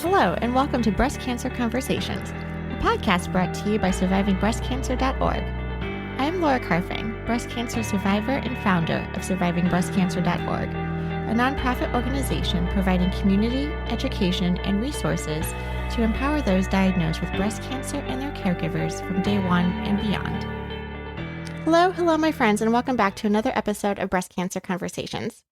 Hello, and welcome to Breast Cancer Conversations, a podcast brought to you by survivingbreastcancer.org. I am Laura Carfang, breast cancer survivor and founder of survivingbreastcancer.org, a nonprofit organization providing community, education, and resources to empower those diagnosed with breast cancer and their caregivers from day one and beyond. Hello, my friends, and welcome back to another episode of Breast Cancer Conversations.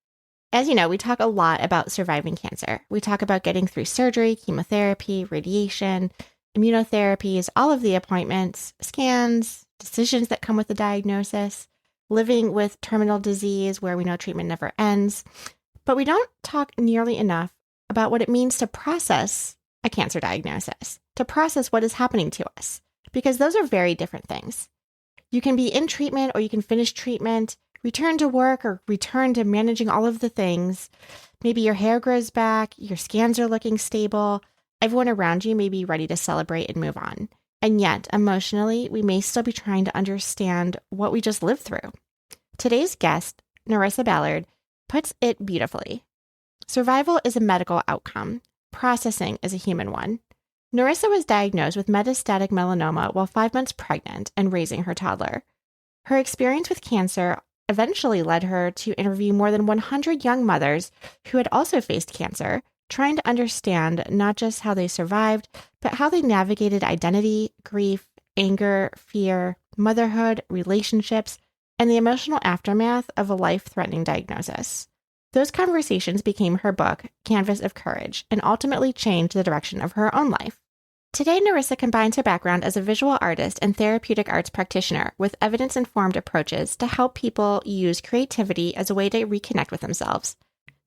As you know, we talk a lot about surviving cancer. We talk about getting through surgery, chemotherapy, radiation, immunotherapies, all of the appointments, scans, decisions that come with the diagnosis, living with terminal disease where we know treatment never ends. But we don't talk nearly enough about what it means to process a cancer diagnosis, to process what is happening to us, because those are very different things. You can be in treatment or you can finish treatment, return to work or return to managing all of the things. Maybe your hair grows back, your scans are looking stable, everyone around you may be ready to celebrate and move on. And yet, emotionally, we may still be trying to understand what we just lived through. Today's guest, Nerissa Balland, puts it beautifully. Survival is a medical outcome. Processing is a human one. Nerissa was diagnosed with metastatic melanoma while 5 months pregnant and raising her toddler. Her experience with cancer eventually led her to interview more than 100 young mothers who had also faced cancer, trying to understand not just how they survived, but how they navigated identity, grief, anger, fear, motherhood, relationships, and the emotional aftermath of a life-threatening diagnosis. Those conversations became her book, Canvas of Courage, and ultimately changed the direction of her own life. Today, Nerissa combines her background as a visual artist and therapeutic arts practitioner with evidence-informed approaches to help people use creativity as a way to reconnect with themselves.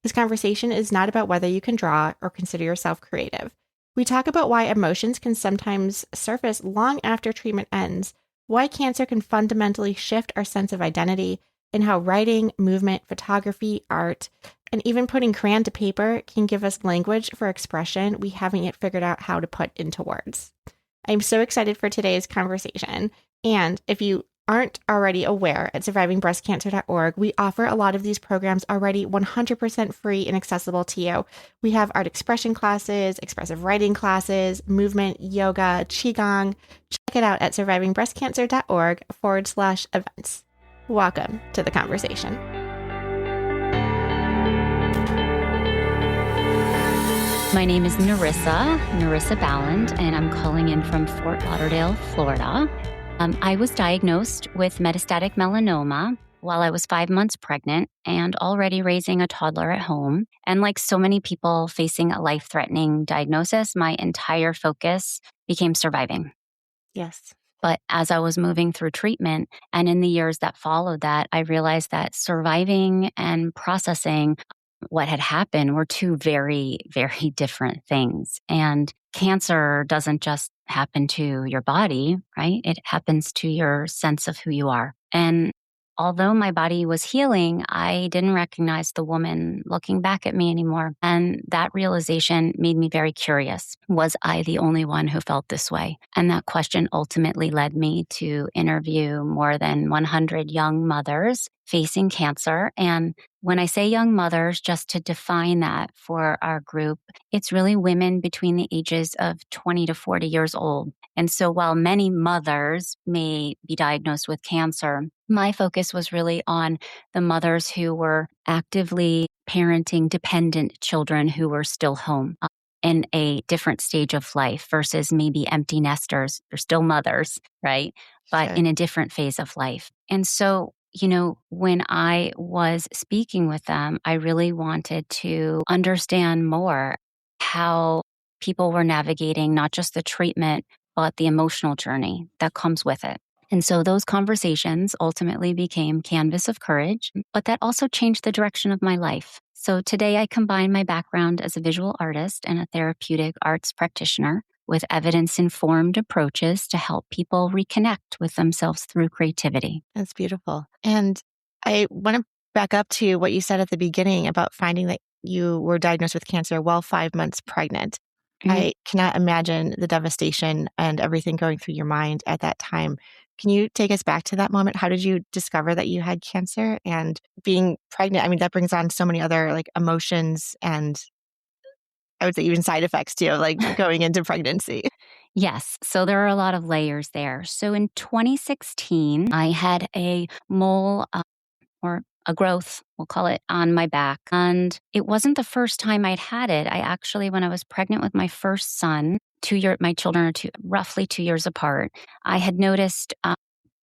This conversation is not about whether you can draw or consider yourself creative. We talk about why emotions can sometimes surface long after treatment ends, why cancer can fundamentally shift our sense of identity, and how writing, movement, photography, art, and even putting crayon to paper can give us language for expression we haven't yet figured out how to put into words. I'm so excited for today's conversation. And if you aren't already aware, at survivingbreastcancer.org, we offer a lot of these programs already 100% free and accessible to you. We have art expression classes, expressive writing classes, movement, yoga, qigong. Check it out at survivingbreastcancer.org/events. Welcome to the conversation. My name is Nerissa Balland, and I'm calling in from Fort Lauderdale, Florida. I was diagnosed with metastatic melanoma while I was 5 months pregnant and already raising a toddler at home. And like so many people facing a life-threatening diagnosis, my entire focus became surviving. Yes. But as I was moving through treatment and in the years that followed that, I realized that surviving and processing what had happened were two very, very different things. And cancer doesn't just happen to your body, right? It happens to your sense of who you are. And although my body was healing, I didn't recognize the woman looking back at me anymore. And that realization made me very curious. Was I the only one who felt this way? And that question ultimately led me to interview more than 100 young mothers facing cancer. And when I say young mothers, just to define that for our group, it's really women between the ages of 20 to 40 years old. And so while many mothers may be diagnosed with cancer, my focus was really on the mothers who were actively parenting dependent children who were still home in a different stage of life versus maybe empty nesters. They're still mothers, right? But Sure. in a different phase of life. And so when I was speaking with them, I really wanted to understand more how people were navigating not just the treatment, but the emotional journey that comes with it. And so those conversations ultimately became Canvas of Courage, but that also changed the direction of my life. So today I combine my background as a visual artist and a therapeutic arts practitioner with evidence-informed approaches to help people reconnect with themselves through creativity. That's beautiful. And I want to back up to what you said at the beginning about finding that you were diagnosed with cancer while 5 months pregnant. Mhm. I cannot imagine the devastation and everything going through your mind at that time. Can you take us back to that moment? How did you discover that you had cancer and being pregnant? I mean, that brings on so many other emotions and I would say even side effects too, like going into pregnancy. Yes. So there are a lot of layers there. So in 2016, I had a mole or a growth, we'll call it, on my back. And it wasn't the first time I'd had it. I actually, when I was pregnant with my first son, my children are roughly 2 years apart, I had noticed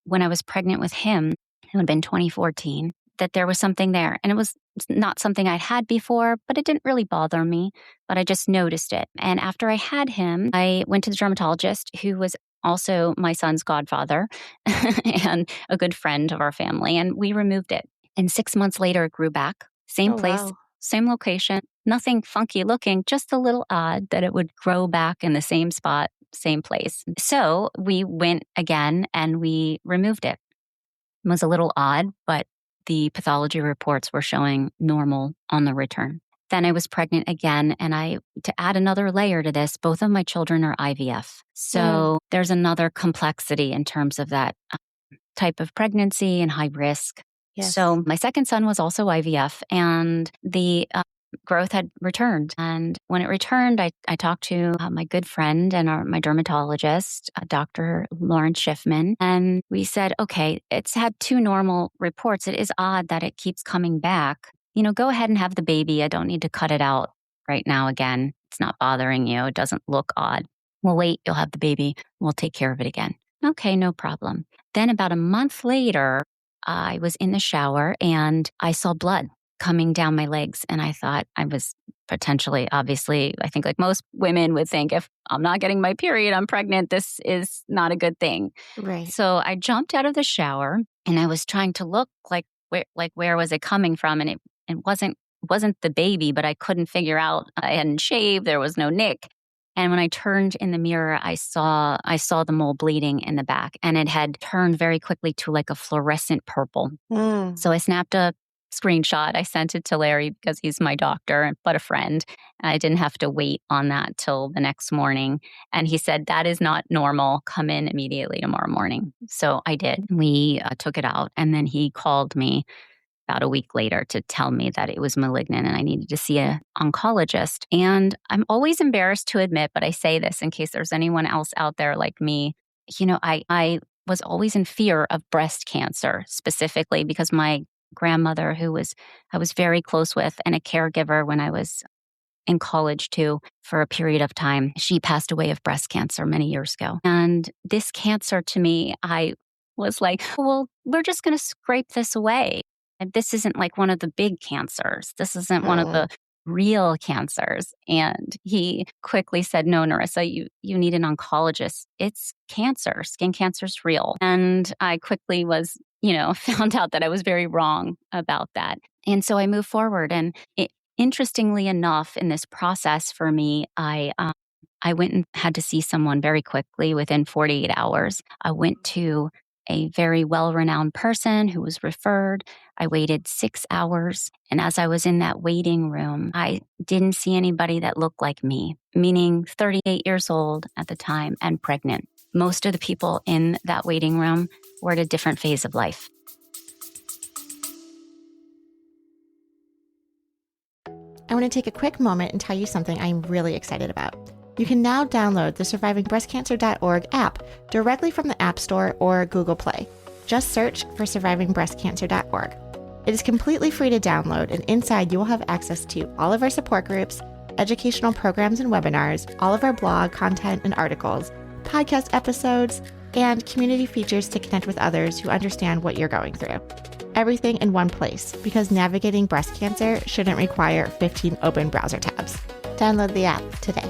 when I was pregnant with him, it would have been 2014, that there was something there. And it was not something I'd had before, but it didn't really bother me, but I just noticed it. And after I had him, I went to the dermatologist, who was also my son's godfather and a good friend of our family, and we removed it. And 6 months later, it grew back. Same place, wow. same location, nothing funky looking, just a little odd that it would grow back in the same spot, same place. So we went again and we removed it. It was a little odd, but the pathology reports were showing normal on the return. Then I was pregnant again, and to add another layer to this, both of my children are IVF. So there's another complexity in terms of that type of pregnancy and high risk. Yes. So my second son was also IVF, and the growth had returned. And when it returned, I talked to my good friend and my dermatologist, Dr. Lauren Schiffman, and we said, okay, it's had 2 normal reports. It is odd that it keeps coming back. Go ahead and have the baby. I don't need to cut it out right now again. It's not bothering you. It doesn't look odd. Well, wait, you'll have the baby. We'll take care of it again. Okay, no problem. Then about a month later, I was in the shower and I saw blood coming down my legs. And I thought I was potentially, obviously, I think like most women would think, if I'm not getting my period, I'm pregnant, this is not a good thing. Right. So I jumped out of the shower and I was trying to look where was it coming from? And it wasn't the baby, but I couldn't figure out. I hadn't shaved. There was no nick. And when I turned in the mirror, I saw the mole bleeding in the back, and it had turned very quickly to like a fluorescent purple. So I snapped a screenshot. I sent it to Larry because he's my doctor, but a friend. I didn't have to wait on that till the next morning. And he said, that is not normal. Come in immediately tomorrow morning. So I did. We took it out, and then he called me about a week later to tell me that it was malignant and I needed to see an oncologist. And I'm always embarrassed to admit, but I say this in case there's anyone else out there like me. I was always in fear of breast cancer, specifically because my grandmother, I was very close with, and a caregiver when I was in college too, for a period of time, she passed away of breast cancer many years ago. And this cancer, to me, I was like, well, we're just going to scrape this away. And this isn't like one of the big cancers. This isn't one of the real cancers. And he quickly said, no, Nerissa, you need an oncologist. It's cancer. Skin cancer is real. And I quickly was, found out that I was very wrong about that. And so I moved forward. And interestingly enough, in this process for me, I went and had to see someone very quickly within 48 hours. I went to a very well-renowned person who was referred. I waited 6 hours. And as I was in that waiting room, I didn't see anybody that looked like me, meaning 38 years old at the time and pregnant. Most of the people in that waiting room were at a different phase of life. I want to take a quick moment and tell you something I'm really excited about. You can now download the survivingbreastcancer.org app directly from the App Store or Google Play. Just search for survivingbreastcancer.org. It is completely free to download, and inside you will have access to all of our support groups, educational programs and webinars, all of our blog content and articles, podcast episodes, and community features to connect with others who understand what you're going through. Everything in one place, because navigating breast cancer shouldn't require 15 open browser tabs. Download the app today.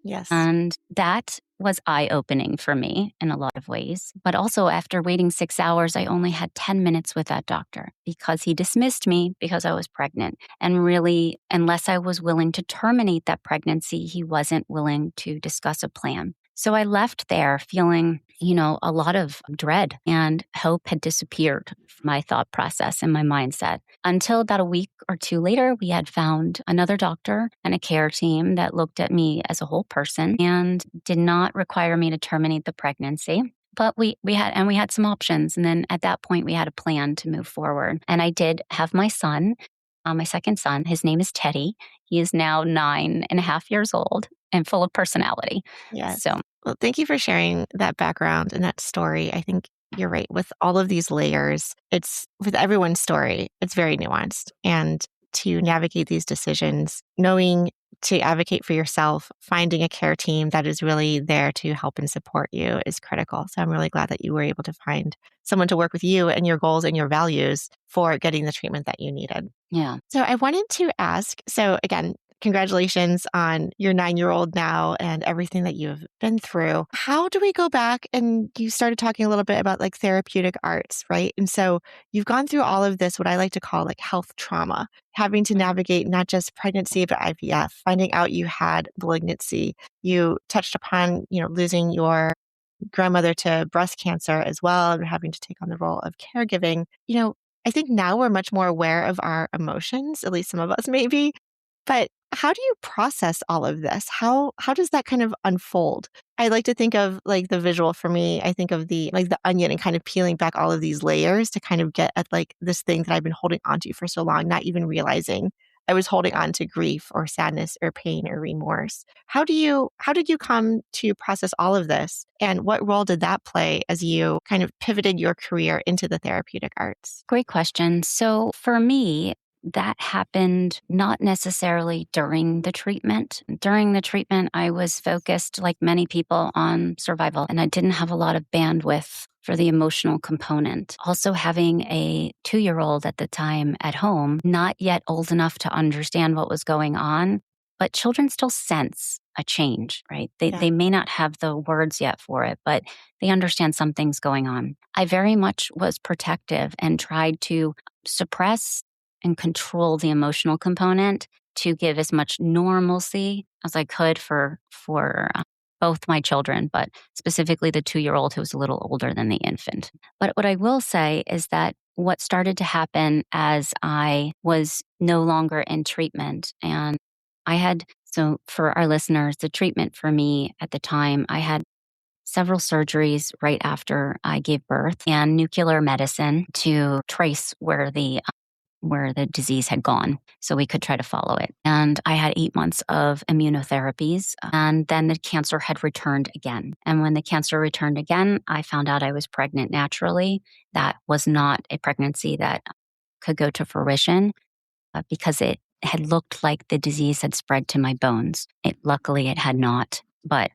Yes. And that was eye-opening for me in a lot of ways. But also after waiting 6 hours, I only had 10 minutes with that doctor because he dismissed me because I was pregnant. And really, unless I was willing to terminate that pregnancy, he wasn't willing to discuss a plan. So I left there feeling, a lot of dread, and hope had disappeared from my thought process and my mindset. Until about a week or two later, we had found another doctor and a care team that looked at me as a whole person and did not require me to terminate the pregnancy. But we had some options. And then at that point, we had a plan to move forward. And I did have my son. my second son. His name is Teddy. He is now 9.5 years old and full of personality. Yes. So, Well, thank you for sharing that background and that story. I think you're right. With all of these layers, it's with everyone's story, it's very nuanced. And to navigate these decisions, knowing to advocate for yourself, finding a care team that is really there to help and support you is critical. So I'm really glad that you were able to find someone to work with you and your goals and your values for getting the treatment that you needed. yeah. So I wanted to ask, so again, congratulations on your 9-year-old now and everything that you've been through. How do we go back? And you started talking a little bit about like therapeutic arts, right? And so you've gone through all of this, what I like to call like health trauma, having to navigate not just pregnancy, but IVF, finding out you had malignancy. You touched upon, losing your grandmother to breast cancer as well, and having to take on the role of caregiving. I think now we're much more aware of our emotions, at least some of us maybe. But how do you process all of this? How does that kind of unfold? I like to think of like the visual for me. I think of the onion and kind of peeling back all of these layers to kind of get at like this thing that I've been holding onto for so long, not even realizing I was holding on to grief or sadness or pain or remorse. How did you come to process all of this? And what role did that play as you kind of pivoted your career into the therapeutic arts? Great question. So for me, that happened not necessarily during the treatment. During the treatment, I was focused, like many people, on survival, and I didn't have a lot of bandwidth for the emotional component. Also, having a 2-year-old at the time at home, not yet old enough to understand what was going on, but children still sense a change, right? They may not have the words yet for it, but they understand something's going on. I very much was protective and tried to suppress and control the emotional component to give as much normalcy as I could for both my children, but specifically the 2-year-old who was a little older than the infant. But what I will say is that what started to happen as I was no longer in treatment, and so for our listeners, the treatment for me at the time, I had several surgeries right after I gave birth and nuclear medicine to trace where the disease had gone so we could try to follow it. And I had 8 months of immunotherapies, and then the cancer had returned again. And when the cancer returned again, I found out I was pregnant naturally. That was not a pregnancy that could go to fruition because it had looked like the disease had spread to my bones. Luckily, it had not, but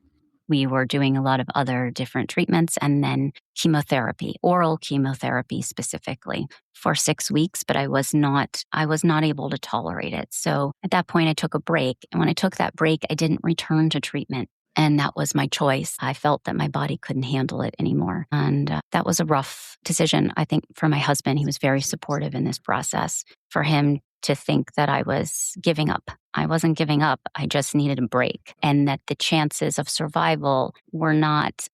we were doing a lot of other different treatments and then chemotherapy, oral chemotherapy specifically for 6 weeks, but I was not able to tolerate it. So at that point I took a break. And when I took that break, I didn't return to treatment. And that was my choice. I felt that my body couldn't handle it anymore. And that was a rough decision, I think, for my husband. He was very supportive in this process. For him to think that I was giving up. I wasn't giving up. I just needed a break. And that the chances of survival were not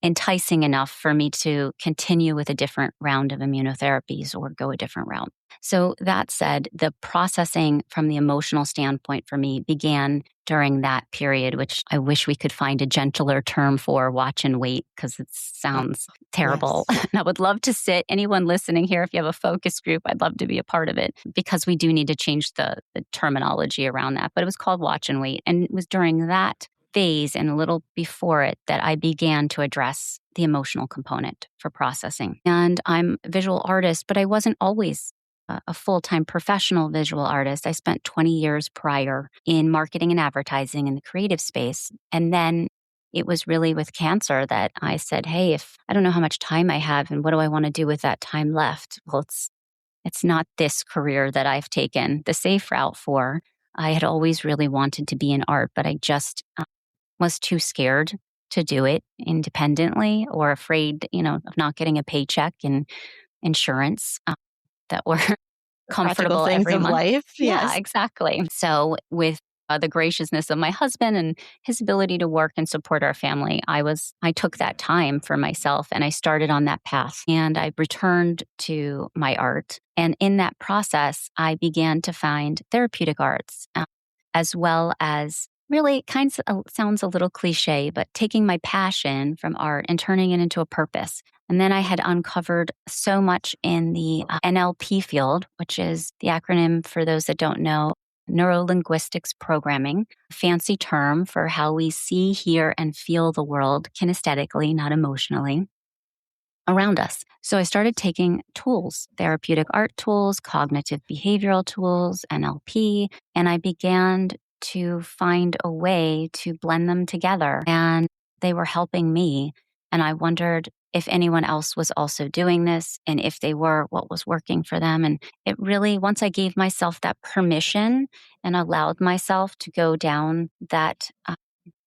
enticing enough for me to continue with a different round of immunotherapies or go a different route. So that said, the processing from the emotional standpoint for me began during that period, which I wish we could find a gentler term for, watch and wait, because it sounds terrible. Yes. And I would love to sit, anyone listening here, if you have a focus group, I'd love to be a part of it because we do need to change the terminology around that. But it was called watch and wait. And it was during that phase and a little before it that I began to address the emotional component for processing. And I'm a visual artist, but I wasn't always a full-time professional visual artist. I spent 20 years prior in marketing and advertising in the creative space. And then it was really with cancer that I said, hey, if I don't know how much time I have and what do I want to do with that time left? Well, it's not this career that I've taken the safe route for. I had always really wanted to be in art, but I just was too scared to do it independently or afraid, of not getting a paycheck and insurance that were comfortable things every of month. life. Yeah, Yes. exactly. So with the graciousness of my husband and his ability to work and support our family, I took that time for myself and I started on that path and I returned to my art. And in that process, I began to find therapeutic arts as well as really sounds a little cliche, but taking my passion from art and turning it into a purpose. And then I had uncovered so much in the NLP field, which is the acronym for those that don't know, neuro linguistics programming, fancy term for how we see, hear, and feel the world kinesthetically, not emotionally, around us. So I started taking tools, therapeutic art tools, cognitive behavioral tools, NLP, and I began to find a way to blend them together. And they were helping me. And I wondered if anyone else was also doing this, and if they were, what was working for them. And it really, once I gave myself that permission and allowed myself to go down that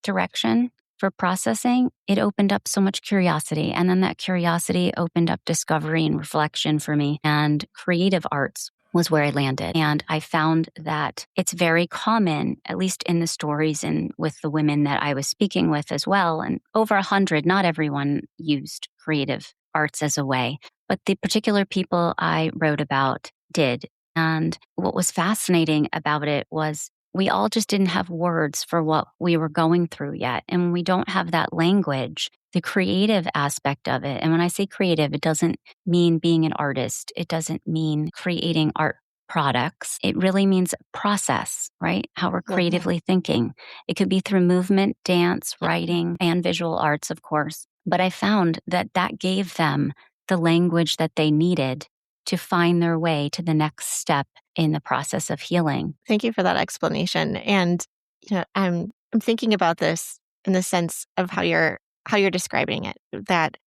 direction for processing, it opened up so much curiosity. And then that curiosity opened up discovery and reflection for me. And creative arts was where I landed. And I found that it's very common, at least in the stories and with the women that I was speaking with as well. And over 100, not everyone used creative arts as a way, but the particular people I wrote about did. And what was fascinating about it was we all just didn't have words for what we were going through yet. And when we don't have that language, the creative aspect of it, and when I say creative, it doesn't mean being an artist. It doesn't mean creating art products. It really means process, right? How we're creatively thinking. It could be through movement, dance, writing, and visual arts, of course. But I found that that gave them the language that they needed to find their way to the next step in the process of healing. Thank you for that explanation. And I'm thinking about this in the sense of how you're describing it. That,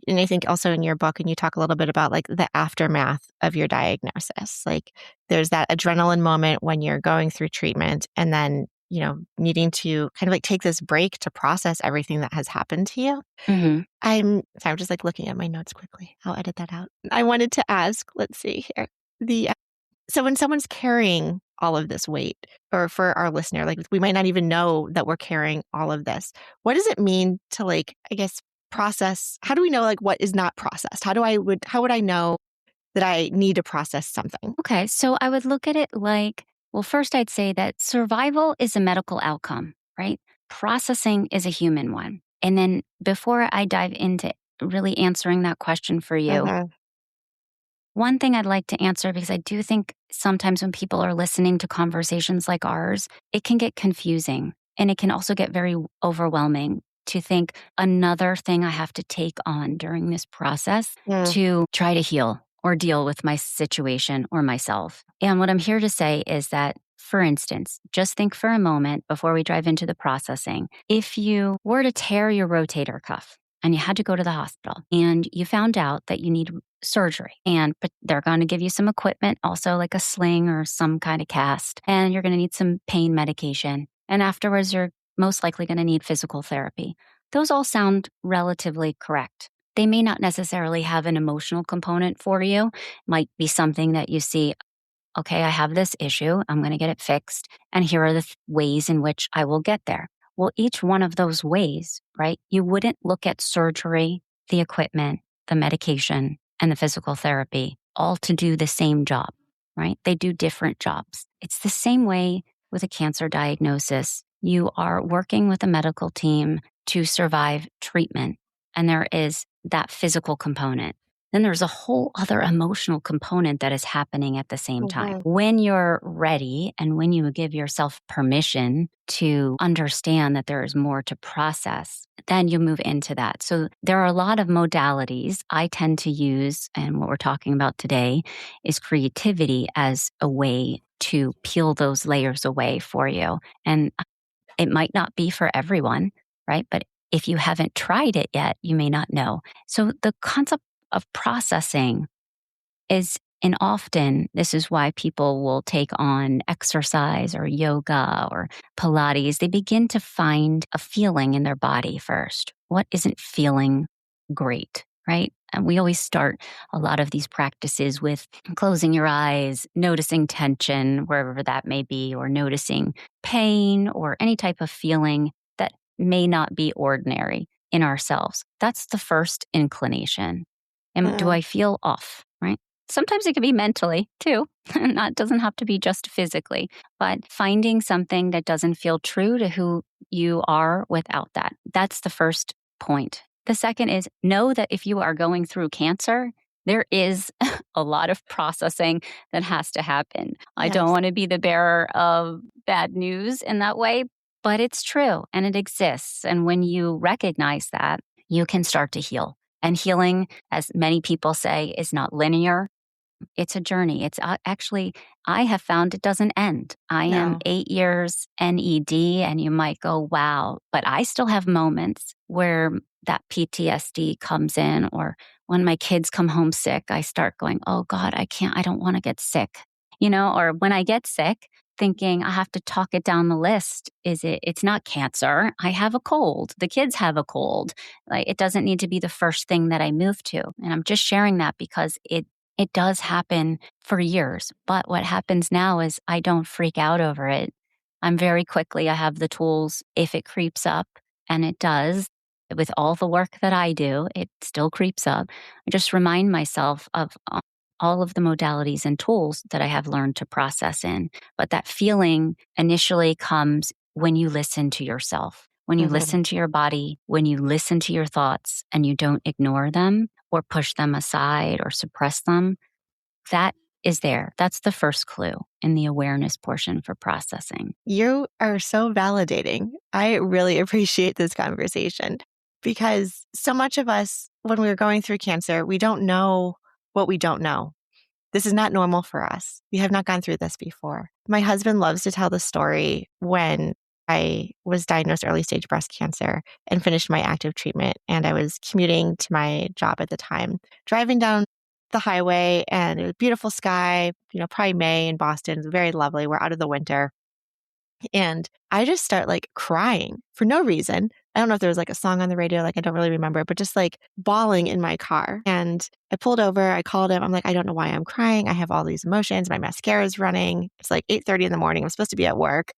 and I think also in your book, and you talk a little bit about like the aftermath of your diagnosis. Like there's that adrenaline moment when you're going through treatment, and then needing to kind of like take this break to process everything that has happened to you. Mm-hmm. I'm just like looking at my notes quickly. I'll edit that out. I wanted to ask, let's see here. So when someone's carrying all of this weight, or for our listener, like we might not even know that we're carrying all of this. What does it mean to like, I guess, process? How do we know like what is not processed? How would I know that I need to process something? Okay, so I would look at it like, well, first I'd say that survival is a medical outcome, right? Processing is a human one. And then before I dive into really answering that question for you, one thing I'd like to answer, because I do think sometimes when people are listening to conversations like ours, it can get confusing, and it can also get very overwhelming to think another thing I have to take on during this process to try to heal or deal with my situation or myself. And what I'm here to say is that, for instance, just think for a moment before we dive into the processing. If you were to tear your rotator cuff and you had to go to the hospital and you found out that you need surgery, but they're going to give you some equipment, also like a sling or some kind of cast, and you're going to need some pain medication. And afterwards, you're most likely going to need physical therapy. Those all sound relatively correct. They may not necessarily have an emotional component for you. It might be something that you see, okay, I have this issue, I'm going to get it fixed, and here are the ways in which I will get there. Well, each one of those ways, right? You wouldn't look at surgery, the equipment, the medication, and the physical therapy all to do the same job, right? They do different jobs. It's the same way with a cancer diagnosis. You are working with a medical team to survive treatment, and there is that physical component. Then there's a whole other emotional component that is happening at the same time. When you're ready and when you give yourself permission to understand that there is more to process, then you move into that. So there are a lot of modalities I tend to use, and what we're talking about today is creativity as a way to peel those layers away for you. And it might not be for everyone, right? But if you haven't tried it yet, you may not know. So the concept of processing is, and often this is why people will take on exercise or yoga or Pilates. They begin to find a feeling in their body first. What isn't feeling great, right? And we always start a lot of these practices with closing your eyes, noticing tension, wherever that may be, or noticing pain or any type of feeling that may not be ordinary in ourselves. That's the first inclination. And do I feel off, right? Sometimes it can be mentally too. That doesn't have to be just physically, but finding something that doesn't feel true to who you are without that. That's the first point. The second is know that if you are going through cancer, there is a lot of processing that has to happen. I don't want to be the bearer of bad news in that way, but it's true and it exists. And when you recognize that, you can start to heal. And healing, as many people say, is not linear. It's a journey. It's actually, I have found it doesn't end. I am 8 years NED, and you might go, wow, but I still have moments where that PTSD comes in, or when my kids come home sick, I start going, oh God, I don't want to get sick, or when I get sick, thinking I have to talk it down the list. It's not cancer. I have a cold. The kids have a cold. Like, it doesn't need to be the first thing that I move to. And I'm just sharing that because it does happen for years. But what happens now is I don't freak out over it. I have the tools. If it creeps up, and it does, with all the work that I do, it still creeps up. I just remind myself of all of the modalities and tools that I have learned to process in. But that feeling initially comes when you listen to yourself, when you listen to your body, when you listen to your thoughts and you don't ignore them or push them aside or suppress them. That is there. That's the first clue in the awareness portion for processing. You are so validating. I really appreciate this conversation because so much of us, when we're going through cancer, we don't know what we don't know. This is not normal for us. We have not gone through this before. My husband loves to tell the story when I was diagnosed early stage breast cancer and finished my active treatment. And I was commuting to my job at the time, driving down the highway, and it was beautiful sky, probably May in Boston. It was very lovely. We're out of the winter. And I just start crying for no reason. I don't know if there was a song on the radio, I don't really remember, but just bawling in my car. And I pulled over, I called him. I'm like, I don't know why I'm crying. I have all these emotions. My mascara is running. It's 8:30 in the morning. I'm supposed to be at work.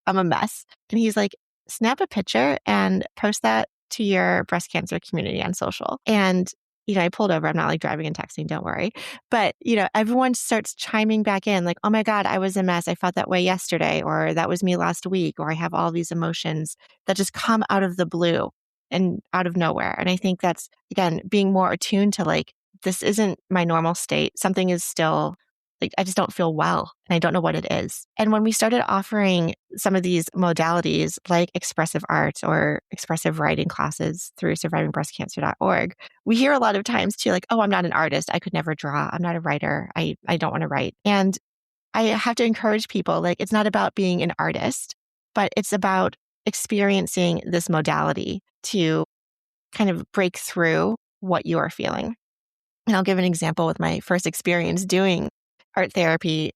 I'm a mess. And he's like, snap a picture and post that to your breast cancer community on social. And I pulled over. I'm not driving and texting, don't worry. But, everyone starts chiming back in oh my God, I was a mess. I felt that way yesterday, or that was me last week, or I have all these emotions that just come out of the blue and out of nowhere. And I think that's, again, being more attuned to this isn't my normal state. Something is still I just don't feel well and I don't know what it is. And when we started offering some of these modalities like expressive art or expressive writing classes through survivingbreastcancer.org, we hear a lot of times too, oh, I'm not an artist. I could never draw. I'm not a writer. I don't want to write. And I have to encourage people, it's not about being an artist, but it's about experiencing this modality to kind of break through what you are feeling. And I'll give an example with my first experience doing art therapy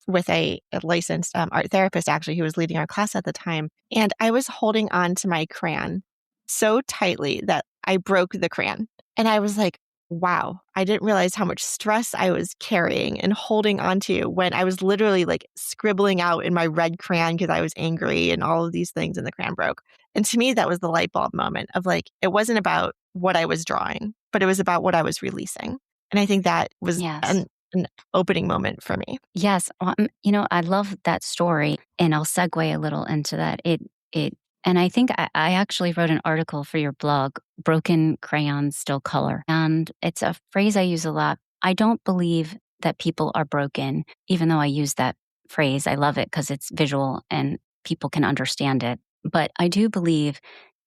with a licensed art therapist, actually, who was leading our class at the time. And I was holding on to my crayon so tightly that I broke the crayon. And I was like, wow, I didn't realize how much stress I was carrying and holding onto when I was literally scribbling out in my red crayon because I was angry and all of these things, and the crayon broke. And to me, that was the light bulb moment of it wasn't about what I was drawing, but it was about what I was releasing. And I think that was an opening moment for me. Yes. Well, I love that story, and I'll segue a little into that. And I think I actually wrote an article for your blog, Broken Crayons Still Color. And it's a phrase I use a lot. I don't believe that people are broken, even though I use that phrase. I love it because it's visual and people can understand it. But I do believe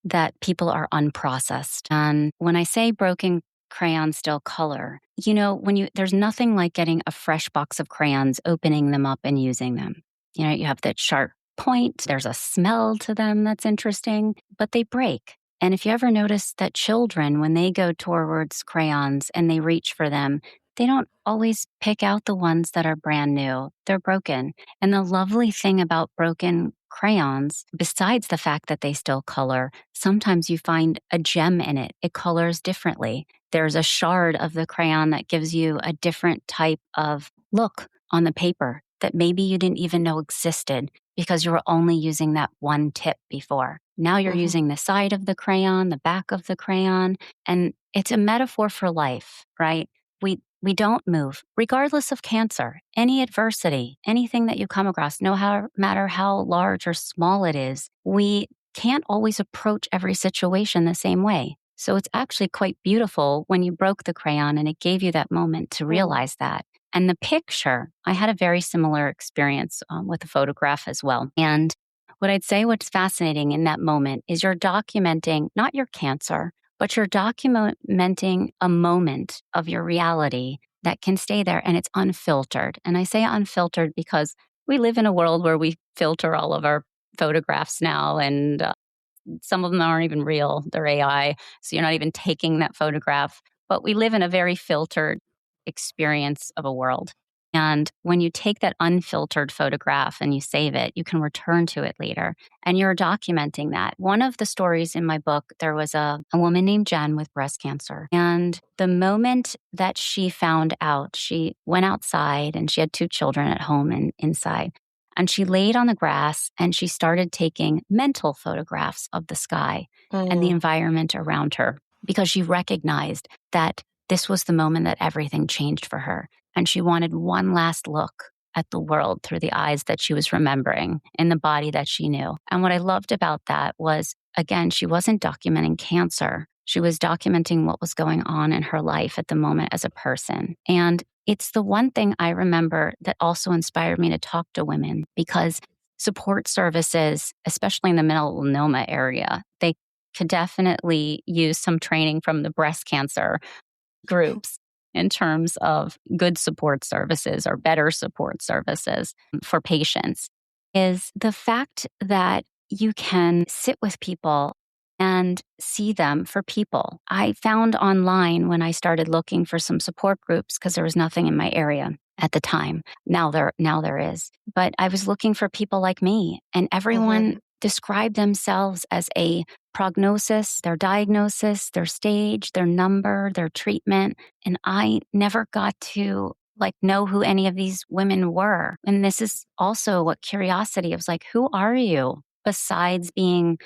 that people are unprocessed. And when I say broken crayons still color, there's nothing like getting a fresh box of crayons, opening them up and using them. You have that sharp point. There's a smell to them that's interesting, but they break. And if you ever notice that children, when they go towards crayons and they reach for them, they don't always pick out the ones that are brand new. They're broken. And the lovely thing about broken crayons, besides the fact that they still color, sometimes you find a gem in it. It colors differently. There's a shard of the crayon that gives you a different type of look on the paper that maybe you didn't even know existed because you were only using that one tip before. Now you're using the side of the crayon, the back of the crayon, and it's a metaphor for life, right? We don't move, regardless of cancer, any adversity, anything that you come across, matter how large or small it is. We can't always approach every situation the same way. So it's actually quite beautiful when you broke the crayon and it gave you that moment to realize that. And the picture, I had a very similar experience with a photograph as well. And what I'd say what's fascinating in that moment is you're documenting not your cancer, but you're documenting a moment of your reality that can stay there and it's unfiltered. And I say unfiltered because we live in a world where we filter all of our photographs now, and some of them aren't even real. They're AI. So you're not even taking that photograph. But we live in a very filtered experience of a world. And when you take that unfiltered photograph and you save it, you can return to it later. And you're documenting that. One of the stories in my book, there was a woman named Jen with breast cancer. And the moment that she found out, she went outside and she had 2 children at home and inside. And she laid on the grass and she started taking mental photographs of the sky and the environment around her because she recognized that this was the moment that everything changed for her. And she wanted one last look at the world through the eyes that she was remembering in the body that she knew. And what I loved about that was, again, she wasn't documenting cancer. She was documenting what was going on in her life at the moment as a person. And it's the one thing I remember that also inspired me to talk to women, because support services, especially in the melanoma area, they could definitely use some training from the breast cancer groups in terms of good support services or better support services for patients, is the fact that you can sit with people and see them for people. I found online when I started looking for some support groups, because there was nothing in my area at the time. Now there is. But I was looking for people like me, and everyone described themselves as a prognosis, their diagnosis, their stage, their number, their treatment. And I never got to know who any of these women were. And this is also what curiosity, I was like, who are you besides being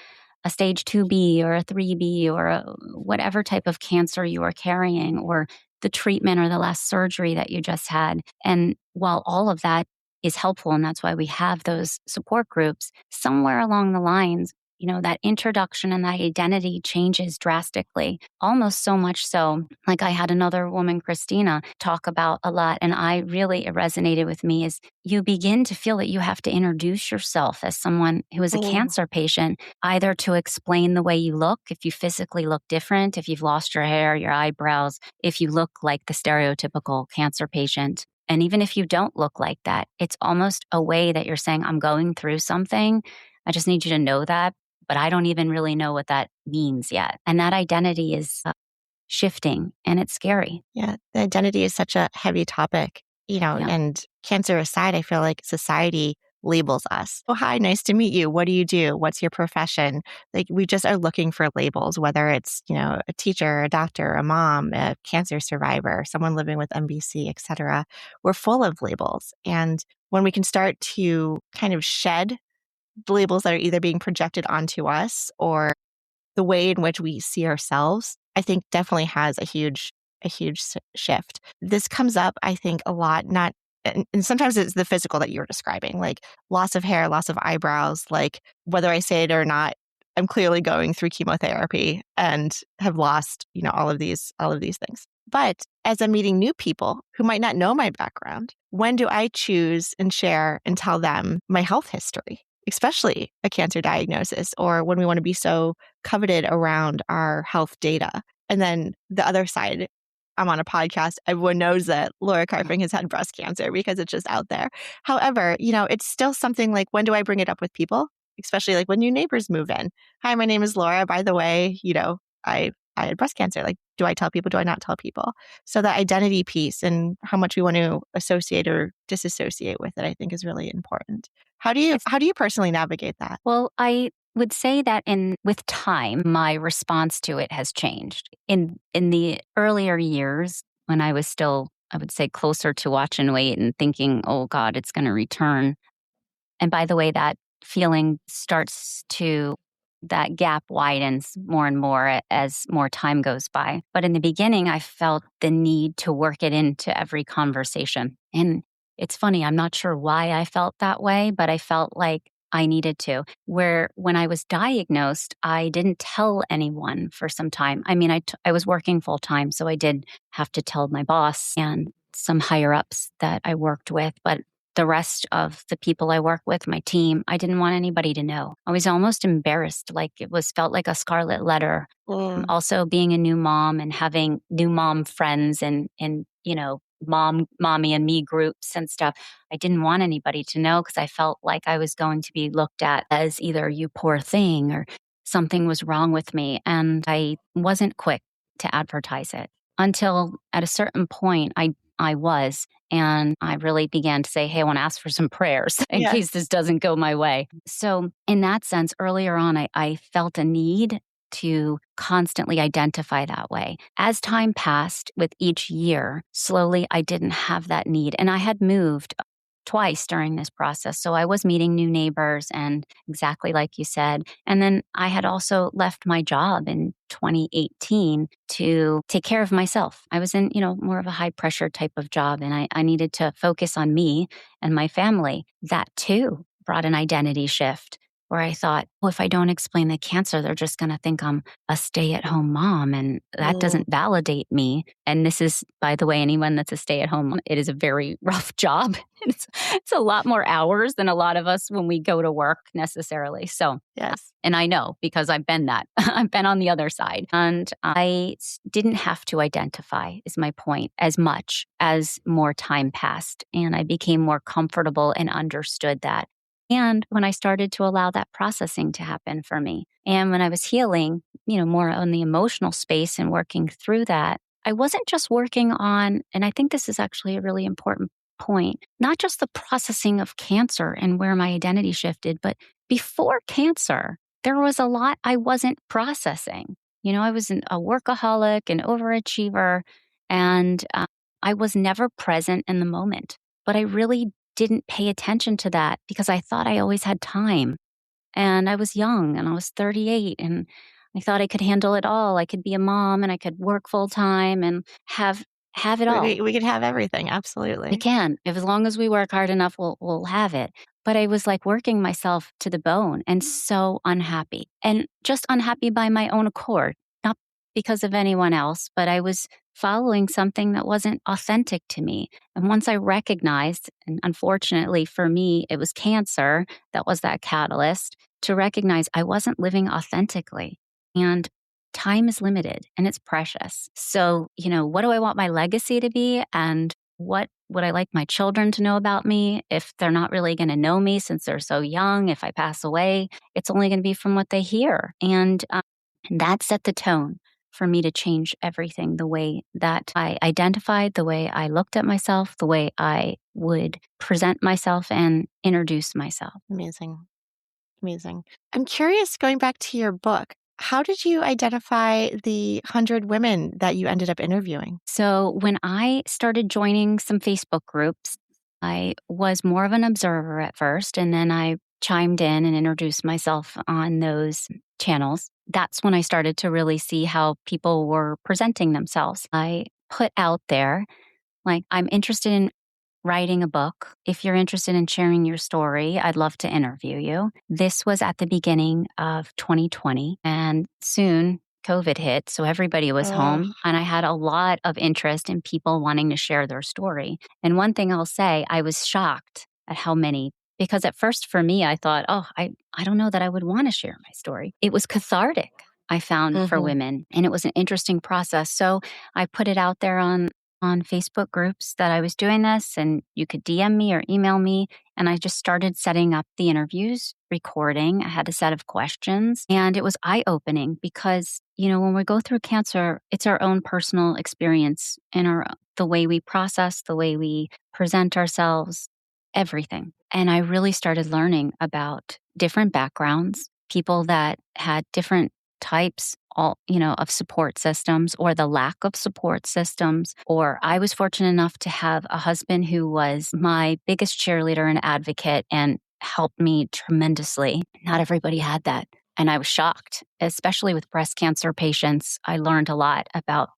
a stage 2B or a 3B or whatever type of cancer you are carrying, or the treatment or the last surgery that you just had. And while all of that is helpful, and that's why we have those support groups, somewhere along the lines, that introduction and that identity changes drastically, almost so much so. Like I had another woman, Christina, talk about a lot, and it resonated with me, is you begin to feel that you have to introduce yourself as someone who is a cancer patient, either to explain the way you look, if you physically look different, if you've lost your hair, your eyebrows, if you look like the stereotypical cancer patient. And even if you don't look like that, it's almost a way that you're saying, I'm going through something. I just need you to know that, but I don't even really know what that means yet. And that identity is shifting, and it's scary. Yeah, the identity is such a heavy topic, and cancer aside, I feel like society labels us. Oh, hi, nice to meet you. What do you do? What's your profession? We just are looking for labels, whether it's, a teacher, a doctor, a mom, a cancer survivor, someone living with MBC, et cetera. We're full of labels. And when we can start to kind of shed the labels that are either being projected onto us or the way in which we see ourselves, I think definitely has a huge shift. This comes up, I think, a lot, and sometimes it's the physical that you're describing, like loss of hair, loss of eyebrows, like whether I say it or not, I'm clearly going through chemotherapy and have lost, all of these things. But as I'm meeting new people who might not know my background, when do I choose and share and tell them my health history, especially a cancer diagnosis, or when we want to be so coveted around our health data? And then the other side, I'm on a podcast. Everyone knows that Laura Carfang has had breast cancer because it's just out there. However, it's still something like, when do I bring it up with people? Especially like when new neighbors move in. Hi, my name is Laura. By the way, I had breast cancer. Like, do I tell people? Do I not tell people? So the identity piece and how much we want to associate or disassociate with it, I think, is really important. How do you personally navigate that? Well, I would say that with time, my response to it has changed. In the earlier years, when I was still, I would say, closer to watch and wait and thinking, oh God, it's going to return. And by the way, that feeling starts to that gap widens more and more as more time goes by. But in the beginning, I felt the need to work it into every conversation. And it's funny, I'm not sure why I felt that way, but I felt like I needed to. Where when I was diagnosed, I didn't tell anyone for some time. I mean, I was working full time, so I did have to tell my boss and some higher ups that I worked with, but the rest of the people I work with, my team, I didn't want anybody to know. I was almost embarrassed, like felt like a scarlet letter. Also being a new mom and having new mom friends and mommy and me groups and stuff. I didn't want anybody to know because I felt like I was going to be looked at as either you poor thing or something was wrong with me. And I wasn't quick to advertise it until at a certain point I was. And I really began to say, hey, I want to ask for some prayers in case this doesn't go my way. So in that sense, earlier on, I felt a need to constantly identify that way. As time passed with each year, slowly I didn't have that need. And I had moved twice during this process. So I was meeting new neighbors and exactly like you said. And then I had also left my job in 2018 to take care of myself. I was in, more of a high pressure type of job and I needed to focus on me and my family. That too brought an identity shift where I thought, well, if I don't explain the cancer, they're just going to think I'm a stay-at-home mom, and that doesn't validate me. And this is, by the way, anyone that's a stay-at-home mom, it is a very rough job. It's a lot more hours than a lot of us when we go to work necessarily. So, yes. And I know because I've been that. I've been on the other side. And I didn't have to identify, is my point, as much as more time passed. And I became more comfortable and understood that. And when I started to allow that processing to happen for me, and when I was healing, more on the emotional space and working through that, I wasn't just working on, and I think this is actually a really important point, not just the processing of cancer and where my identity shifted, but before cancer, there was a lot I wasn't processing. I was a workaholic, an overachiever, and I was never present in the moment. But I really didn't pay attention to that because I thought I always had time. And I was young and I was 38 and I thought I could handle it all. I could be a mom and I could work full time and have it all. We could have everything. Absolutely. We can. If as long as we work hard enough, we'll have it. But I was like working myself to the bone and so unhappy and just unhappy by my own accord, not because of anyone else, but I was following something that wasn't authentic to me. And once I recognized, and unfortunately for me, it was cancer that was that catalyst to recognize I wasn't living authentically. And time is limited and it's precious. So, what do I want my legacy to be? And what would I like my children to know about me if they're not really going to know me since they're so young? If I pass away, it's only going to be from what they hear. And that set the tone for me to change everything, the way that I identified, the way I looked at myself, the way I would present myself and introduce myself. Amazing. I'm curious, going back to your book, how did you identify the 100 women that you ended up interviewing? So when I started joining some Facebook groups, I was more of an observer at first, and then I chimed in and introduced myself on those channels. That's when I started to really see how people were presenting themselves. I put out there, like, I'm interested in writing a book. If you're interested in sharing your story, I'd love to interview you. This was at the beginning of 2020, and soon COVID hit, so everybody was home, and I had a lot of interest in people wanting to share their story. And one thing I'll say, I was shocked at how many, because at first for me, I thought, I don't know that I would want to share my story. It was cathartic, I found, for women, and it was an interesting process. So I put it out there on Facebook groups that I was doing this, and you could DM me or email me. And I just started setting up the interviews, recording. I had a set of questions, and it was eye-opening because, when we go through cancer, it's our own personal experience and the way we process, the way we present ourselves, everything. And I really started learning about different backgrounds, people that had different types of support systems or the lack of support systems. Or I was fortunate enough to have a husband who was my biggest cheerleader and advocate and helped me tremendously. Not everybody had that. And I was shocked, especially with breast cancer patients. I learned a lot about,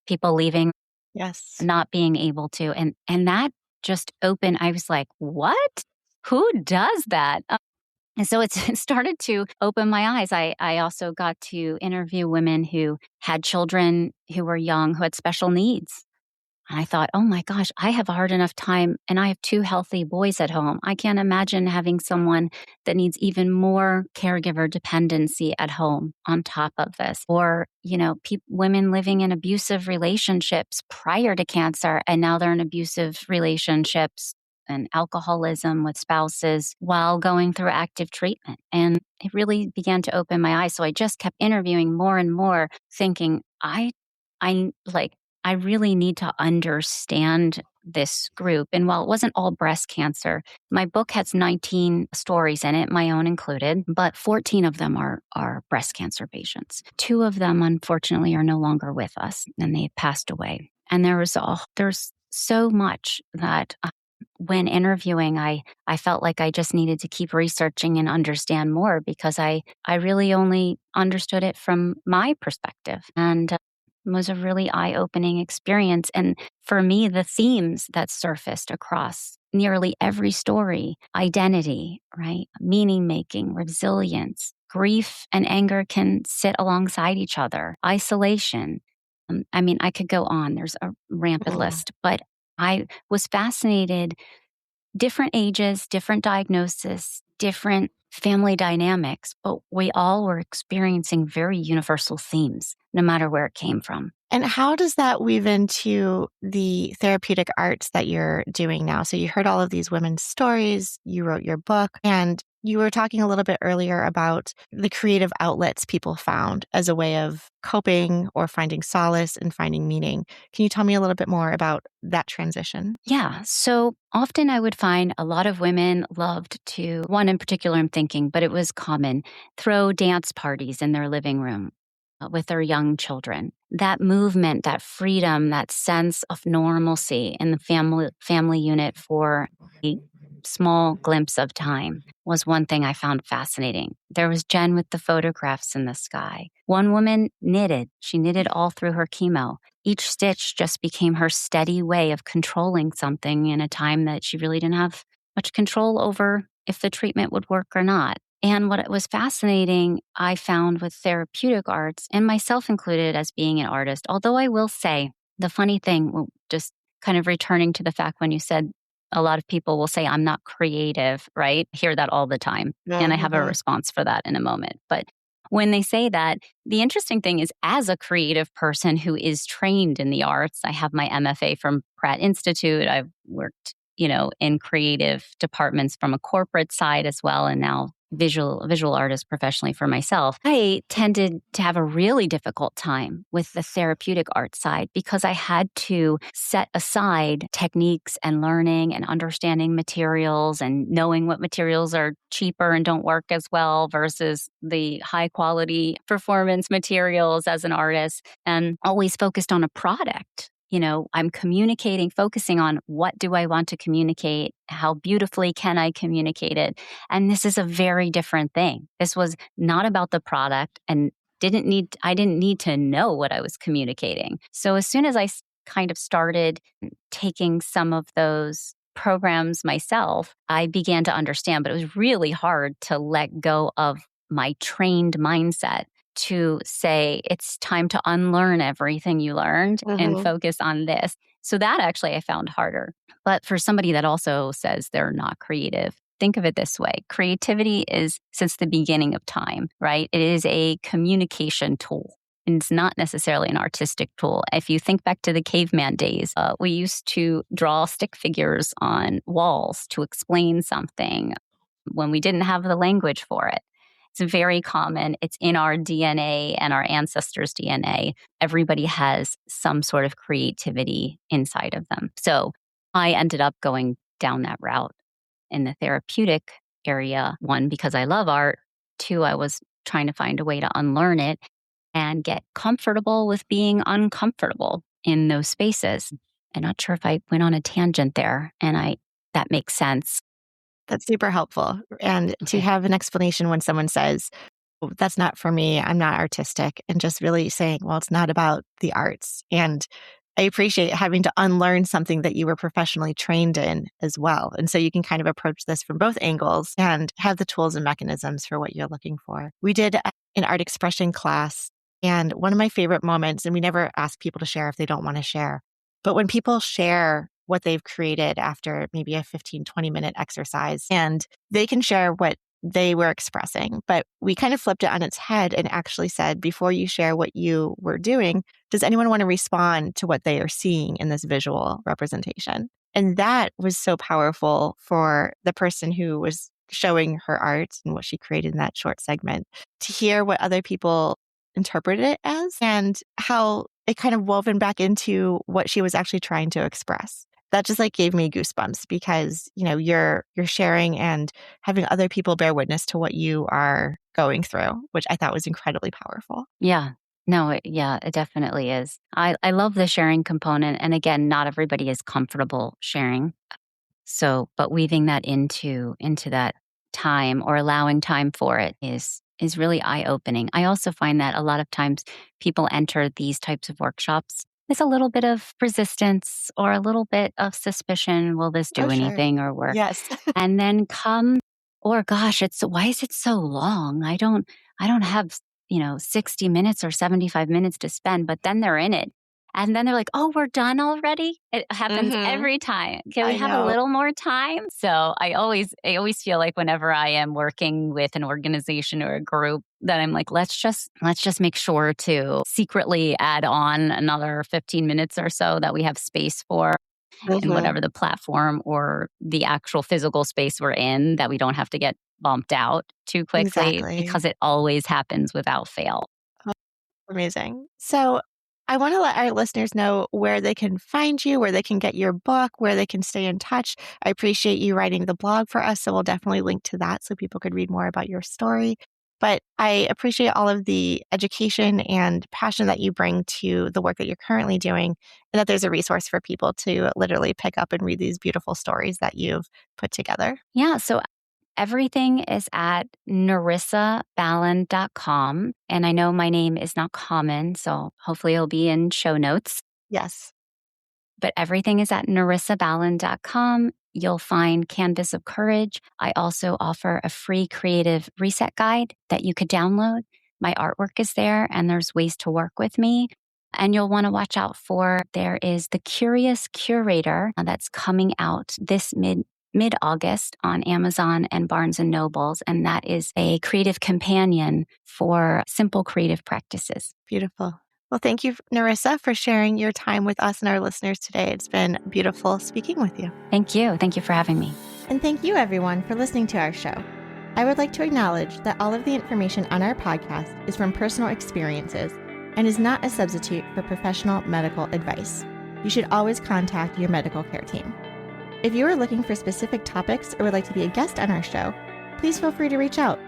people leaving, Yes. not being able to. And that just opened, I was like, what? Who does that? And so it started to open my eyes. I also got to interview women who had children who were young, who had special needs. And I thought, oh my gosh, I have a hard enough time and I have two healthy boys at home. I can't imagine having someone that needs even more caregiver dependency at home on top of this. Or, women living in abusive relationships prior to cancer, and now they're in abusive relationships and alcoholism with spouses while going through active treatment. And it really began to open my eyes. So I just kept interviewing more and more, thinking, I really need to understand this group. And while it wasn't all breast cancer, my book has 19 stories in it, my own included, but 14 of them are breast cancer patients. 2 of them, unfortunately, are no longer with us and they passed away. And there's so much that when interviewing, I felt like I just needed to keep researching and understand more, because I really only understood it from my perspective. And it was a really eye-opening experience. And for me, the themes that surfaced across nearly every story, identity, right? Meaning making, resilience, grief and anger can sit alongside each other, isolation. I could go on. There's a rampant list, but I was fascinated. Different ages, different diagnosis, different family dynamics, but we all were experiencing very universal themes, no matter where it came from. And how does that weave into the therapeutic arts that you're doing now? So you heard all of these women's stories, you wrote your book, and you were talking a little bit earlier about the creative outlets people found as a way of coping or finding solace and finding meaning. Can you tell me a little bit more about that transition? Yeah. So often I would find a lot of women loved to, one in particular I'm thinking, but it was common, throw dance parties in their living room with their young children. That movement, that freedom, that sense of normalcy in the family unit for a small glimpse of time was one thing I found fascinating. There was Jen with the photographs in the sky. One woman knitted. She knitted all through her chemo. Each stitch just became her steady way of controlling something in a time that she really didn't have much control over if the treatment would work or not. And what was fascinating, I found with therapeutic arts, and myself included as being an artist, although I will say the funny thing, just kind of returning to the fact when you said a lot of people will say, I'm not creative, right? I hear that all the time. And I have a response for that in a moment. But when they say that, the interesting thing is, as a creative person who is trained in the arts, I have my MFA from Pratt Institute. I've worked, in creative departments from a corporate side as well, and now visual artist professionally for myself. I tended to have a really difficult time with the therapeutic art side because I had to set aside techniques and learning and understanding materials and knowing what materials are cheaper and don't work as well versus the high quality performance materials as an artist, and always focused on a product. I'm focusing on what do I want to communicate? How beautifully can I communicate it? And this is a very different thing. This was not about the product and I didn't need to know what I was communicating. So as soon as I kind of started taking some of those programs myself, I began to understand, but it was really hard to let go of my trained mindset to say it's time to unlearn everything you learned and focus on this. So that actually I found harder. But for somebody that also says they're not creative, think of it this way. Creativity is since the beginning of time, right? It is a communication tool. And it's not necessarily an artistic tool. If you think back to the caveman days, we used to draw stick figures on walls to explain something when we didn't have the language for it. It's very common. It's in our DNA and our ancestors' DNA. Everybody has some sort of creativity inside of them. So I ended up going down that route in the therapeutic area. One, because I love art. Two, I was trying to find a way to unlearn it and get comfortable with being uncomfortable in those spaces. I'm not sure if I went on a tangent there, and that makes sense. That's super helpful. And to have an explanation when someone says, that's not for me. I'm not artistic. And just really saying, well, it's not about the arts. And I appreciate having to unlearn something that you were professionally trained in as well. And so you can kind of approach this from both angles and have the tools and mechanisms for what you're looking for. We did an art expression class, and one of my favorite moments, and we never ask people to share if they don't want to share, but when people share what they've created after maybe a 15, 20-minute exercise, and they can share what they were expressing, but we kind of flipped it on its head and actually said, before you share what you were doing, does anyone want to respond to what they are seeing in this visual representation? And that was so powerful for the person who was showing her art and what she created in that short segment, to hear what other people interpreted it as and how it kind of woven back into what she was actually trying to express. That just like gave me goosebumps because, you're sharing and having other people bear witness to what you are going through, which I thought was incredibly powerful. Yeah. No, it definitely is. I love the sharing component. And again, not everybody is comfortable sharing. So, but weaving that into that time or allowing time for it is really eye-opening. I also find that a lot of times people enter these types of workshops with a little bit of resistance or a little bit of suspicion. Will this do anything or work? Yes. And then or gosh, why is it so long? I don't have, 60 minutes or 75 minutes to spend, but then they're in it. And then they're like, oh, we're done already? It happens every time. Can we have a little more time? So I always feel like whenever I am working with an organization or a group that I'm like, let's just make sure to secretly add on another 15 minutes or so that we have space for in whatever the platform or the actual physical space we're in, that we don't have to get bumped out too quickly because it always happens without fail. Amazing. So I want to let our listeners know where they can find you, where they can get your book, where they can stay in touch. I appreciate you writing the blog for us, so we'll definitely link to that so people could read more about your story. But I appreciate all of the education and passion that you bring to the work that you're currently doing, and that there's a resource for people to literally pick up and read these beautiful stories that you've put together. Yeah, so everything is at nerissaballand.com. And I know my name is not common, so hopefully it'll be in show notes. Yes. But everything is at nerissaballand.com. You'll find Canvas of Courage. I also offer a free creative reset guide that you could download. My artwork is there, and there's ways to work with me. And you'll want to watch out for, there is The Curious Curator that's coming out this mid-August on Amazon and Barnes & Nobles, and that is a creative companion for simple creative practices. Beautiful. Well, thank you, Nerissa, for sharing your time with us and our listeners today. It's been beautiful speaking with you. Thank you. Thank you for having me. And thank you, everyone, for listening to our show. I would like to acknowledge that all of the information on our podcast is from personal experiences and is not a substitute for professional medical advice. You should always contact your medical care team. If you are looking for specific topics or would like to be a guest on our show, please feel free to reach out.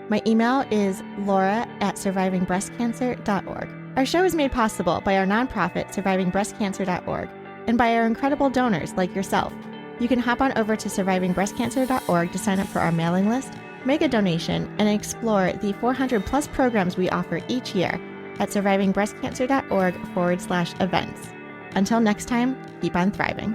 My email is laura@survivingbreastcancer.org. Our show is made possible by our nonprofit, survivingbreastcancer.org, and by our incredible donors like yourself. You can hop on over to survivingbreastcancer.org to sign up for our mailing list, make a donation, and explore the 400+ programs we offer each year at survivingbreastcancer.org/events. Until next time, keep on thriving.